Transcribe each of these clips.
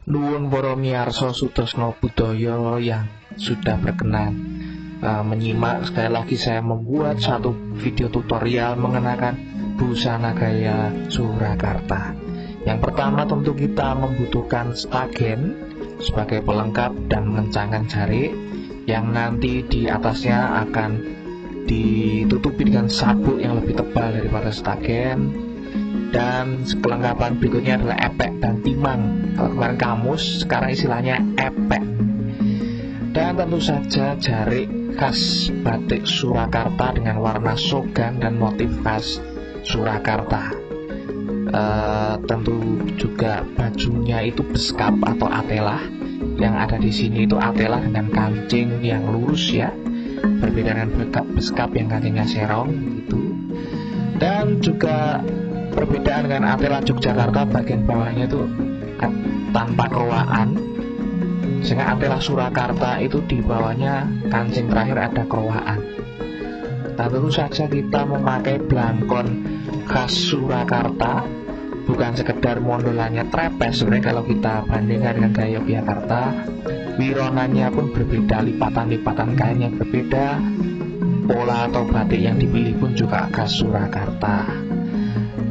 Nuwun para miyarsa Sutresna Budaya yang sudah berkenan menyimak. Sekali lagi saya membuat satu video tutorial mengenakan busana gaya Surakarta. Yang pertama tentu kita membutuhkan stagen sebagai pelengkap dan mengencangkan jarik yang nanti di atasnya akan ditutupi dengan sabuk yang lebih tebal daripada stagen. Dan kelengkapan berikutnya adalah epek dan timang. Kalau kemarin kamus, sekarang istilahnya epek. Dan tentu saja jarik khas batik Surakarta dengan warna sogan dan motif khas Surakarta. Tentu juga bajunya itu beskap atau atelah. Yang ada di sini itu atelah dengan kancing yang lurus ya, berbeda dengan beskap yang kancingnya serong gitu. Dan juga perbedaan dengan atelah Yogyakarta, bagian bawahnya itu tanpa kerowaan, sehingga atelah Surakarta itu di bawahnya kancing terakhir ada kerowaan. Dan tentu saja kita memakai blangkon khas Surakarta, bukan sekedar mondolannya trepes. Sebenarnya kalau kita bandingkan dengan gaya Yogyakarta, wironannya pun berbeda, lipatan-lipatan kainnya berbeda, pola atau batik yang dipilih pun juga khas Surakarta.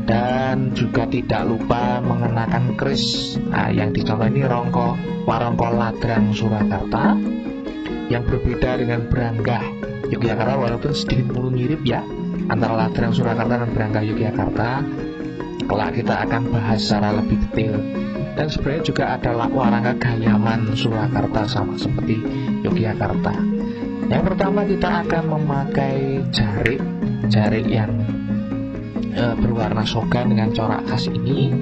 Dan juga tidak lupa mengenakan keris. Yang dicontoh ini warongko ladrang Surakarta yang berbeda dengan beranggah Yogyakarta, walaupun sedikit mirip ya antara ladrang Surakarta dan beranggah Yogyakarta. Kelak kita akan bahas secara lebih detail. Dan sebenarnya juga ada warangga gayaman Surakarta sama seperti Yogyakarta. Yang pertama kita akan memakai jarik yang berwarna sogan dengan corak khas ini.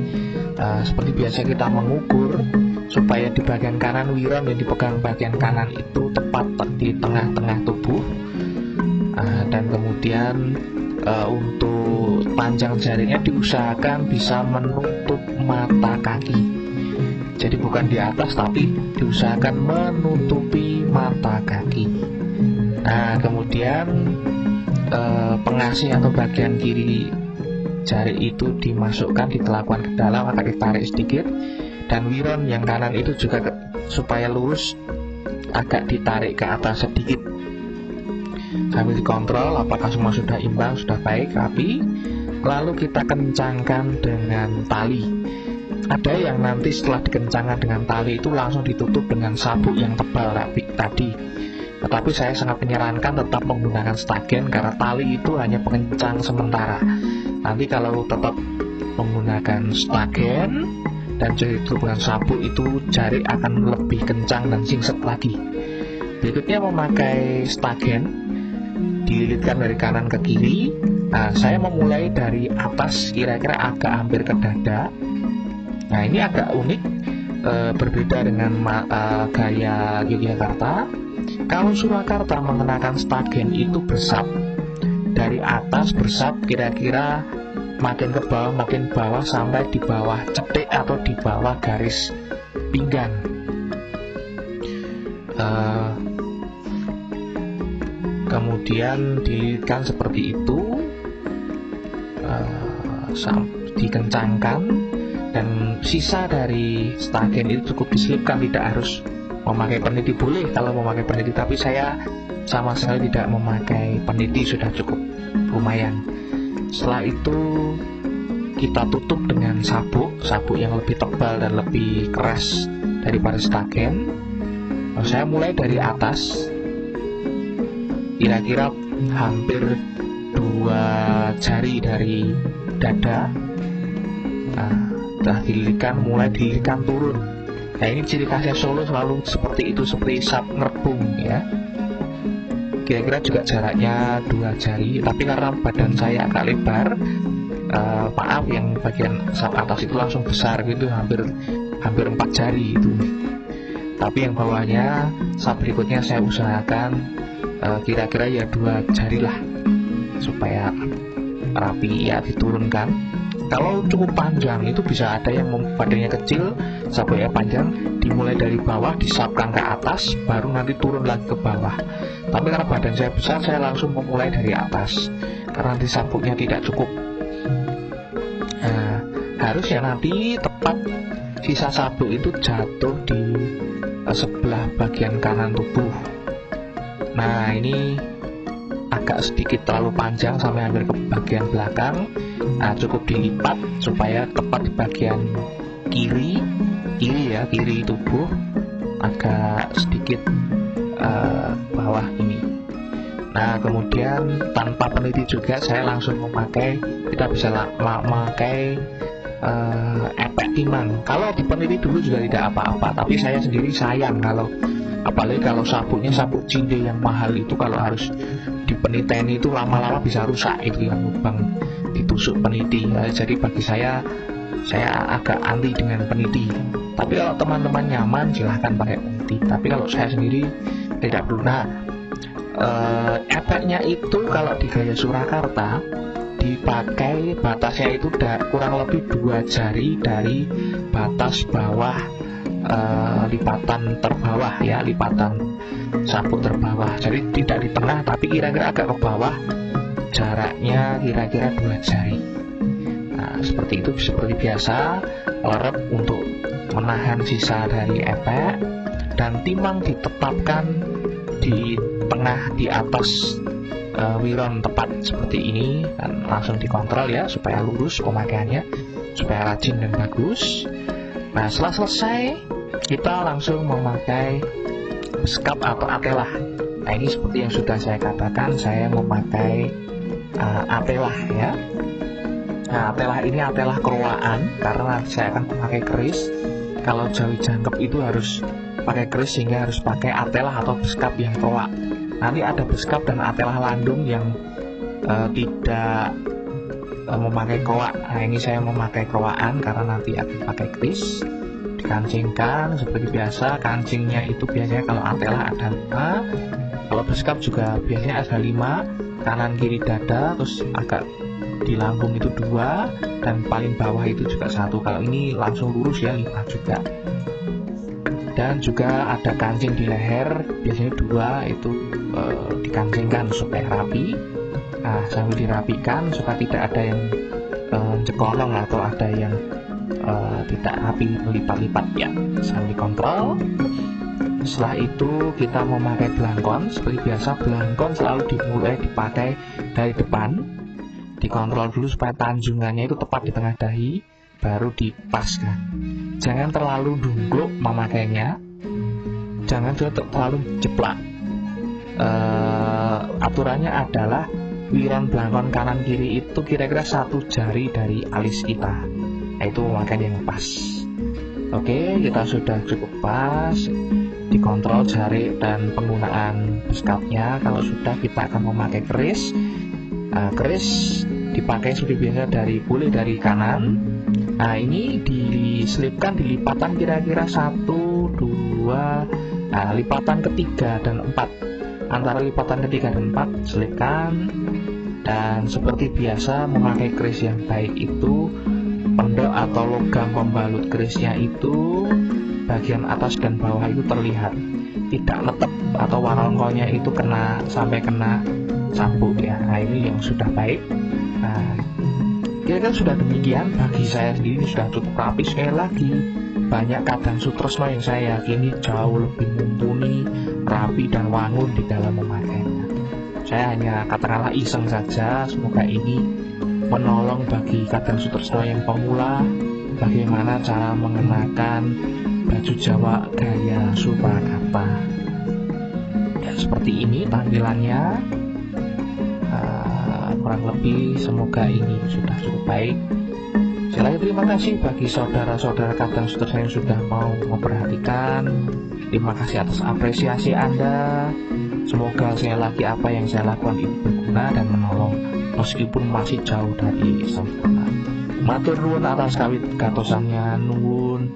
Seperti biasa kita mengukur supaya di bagian kanan wiron yang dipegang bagian kanan itu tepat di tengah-tengah tubuh. Dan kemudian untuk panjang jariknya diusahakan bisa menutup mata kaki. Jadi bukan di atas tapi diusahakan menutupi mata kaki. Nah kemudian pengasih atau bagian kiri jarik itu dimasukkan, ditelakukan ke dalam, akan ditarik sedikit. Dan wiron yang kanan itu juga supaya lurus agak ditarik ke atas sedikit, sambil dikontrol apakah semua sudah imbang, sudah baik, rapi. Lalu kita kencangkan dengan tali. Ada yang nanti setelah dikencangkan dengan tali itu langsung ditutup dengan sabuk yang tebal rapi tadi. Tetapi saya sangat menyarankan tetap menggunakan stagen karena tali itu hanya pengencang sementara. Nanti kalau tetap menggunakan stagen dan ditutup dengan sabuk itu jarik akan lebih kencang dan singset lagi. Berikutnya memakai stagen, dililitkan dari kanan ke kiri. Saya memulai dari atas kira-kira agak hampir ke dada. Nah ini agak unik, berbeda dengan gaya Yogyakarta. Kalau Surakarta mengenakan stagen itu bersab dari atas, bersab kira-kira makin ke bawah, makin bawah sampai di bawah cetik atau di bawah garis pinggang. Kemudian dililitkan seperti itu, dikencangkan, dan sisa dari stagen itu cukup diselipkan, tidak harus memakai peniti. Boleh kalau memakai peniti, tapi saya sama sekali tidak memakai peniti, sudah cukup lumayan. Setelah itu kita tutup dengan sabuk yang lebih tebal dan lebih keras daripada stagen. Saya mulai dari atas, kira-kira hampir 2 jari dari dada. Setelah dililitkan, mulai dililitkan turun. Nah ini ciri khasnya Solo selalu seperti itu, seperti sap ngerbung ya. Kira-kira juga jaraknya 2 jari, tapi karena badan saya agak lebar, maaf yang bagian sap atas itu langsung besar gitu, hampir 4 jari itu. Tapi yang bawahnya sap berikutnya saya usahakan kira-kira ya 2 jari lah, supaya rapi ya diturunkan. Kalau cukup panjang itu bisa ada yang badannya kecil, sabuknya panjang, dimulai dari bawah disapkan ke atas, baru nanti turun lagi ke bawah. Tapi karena badan saya besar, saya langsung memulai dari atas karena nanti sabuknya tidak cukup. Harusnya nanti tepat sisa sabuk itu jatuh di sebelah bagian kanan tubuh. Nah, ini agak sedikit terlalu panjang sampai hampir ke bagian belakang. Nah, cukup dilipat supaya tepat di bagian kiri tubuh, agak sedikit bawah ini. Nah, kemudian tanpa peniti juga saya langsung kita bisa memakai efek timang. Kalau dipeniti dulu juga tidak apa-apa, tapi saya sendiri sayang apalagi kalau sabuknya sabuk cinde yang mahal itu, kalau harus dipeniteni itu lama-lama bisa rusak itu yang lubang ditusuk peniti. Jadi bagi saya agak anti dengan peniti. Tapi kalau teman-teman nyaman silahkan pakai peniti, tapi kalau saya sendiri tidak perlu. Nah, efeknya itu kalau di gaya Surakarta dipakai batasnya itu kurang lebih 2 jari dari batas bawah, lipatan terbawah ya, lipatan sabuk terbawah. Jadi tidak di tengah tapi kira-kira agak ke bawah, jaraknya kira-kira 2 jari. Nah, seperti itu, seperti biasa, lerep untuk menahan sisa dari efek, dan timang ditetapkan di tengah di atas wiron tepat seperti ini, dan langsung dikontrol ya supaya lurus pemakaiannya, supaya rajin dan bagus. Nah, setelah selesai kita langsung memakai skap atau atelah. Nah, ini seperti yang sudah saya katakan, saya memakai atelah ya. Nah, atelah ini atelah keruaan karena saya akan memakai keris. Kalau jawi jangkep itu harus pakai keris, sehingga harus pakai atelah atau beskap yang keruak. Nanti ada beskap dan atelah landung yang tidak memakai keruak. Nah, ini saya memakai keruakan karena nanti akan pakai keris. Dikancingkan seperti biasa, kancingnya itu biasanya kalau atelah ada 5, kalau beskap juga biasanya ada 5, kanan kiri dada, terus agak di lambung itu 2, dan paling bawah itu juga 1. Kalau ini langsung lurus ya 5 juga. Dan juga ada kancing di leher, biasanya 2, itu dikancingkan supaya rapi. Nah, sambil dirapikan supaya tidak ada yang cekolong atau ada yang tidak rapi melipat-lipat ya, sambil dikontrol. Setelah itu kita memakai belangkon. Seperti biasa, belangkon selalu dimulai dipakai dari depan, dikontrol dulu supaya tanjungannya itu tepat di tengah dahi, baru dipaskan. Jangan terlalu dungkluk memakainya, jangan juga terlalu jeplak. Aturannya adalah wiran belangkon kanan kiri itu kira-kira 1 jari dari alis kita. Nah, itu memakai yang pas. Oke, kita sudah cukup pas, dikontrol jari dan penggunaan beskapnya. Kalau sudah, kita akan memakai keris. Keris dipakai seperti biasa boleh dari kanan. Nah, ini diselipkan di lipatan kira-kira 1, 2, nah, lipatan ketiga dan 4. Antara lipatan ketiga dan 4 selipkan. Dan seperti biasa, memakai keris yang baik itu, pendek atau logam pembalut kerisnya itu bagian atas dan bawah itu terlihat, tidak netep atau warongkonya itu sampai kena sabuk ya. Nah, ini yang sudah baik. Nah, kira-kira sudah demikian. Bagi saya sendiri sudah cukup rapi. Sekali lagi, banyak Kadang Sutresno yang saya yakini jauh lebih mumpuni, rapi dan wangun di dalam memakainya. Saya hanya katakanlah iseng saja. Semoga ini menolong bagi Kadang Sutresno yang pemula, bagaimana cara mengenakan baju Jawa gaya Surakarta. Ya, seperti ini tampilannya. Kurang lebih semoga ini sudah cukup baik. Sekali lagi terima kasih bagi saudara-saudara Kadang Sutresno yang sudah mau memperhatikan. Terima kasih atas apresiasi Anda. Semoga sekali lagi apa yang saya lakukan ini berguna dan menolong, meskipun masih jauh dari sempurna. Matur nuwun atas kawit gatosannya. Nuwun.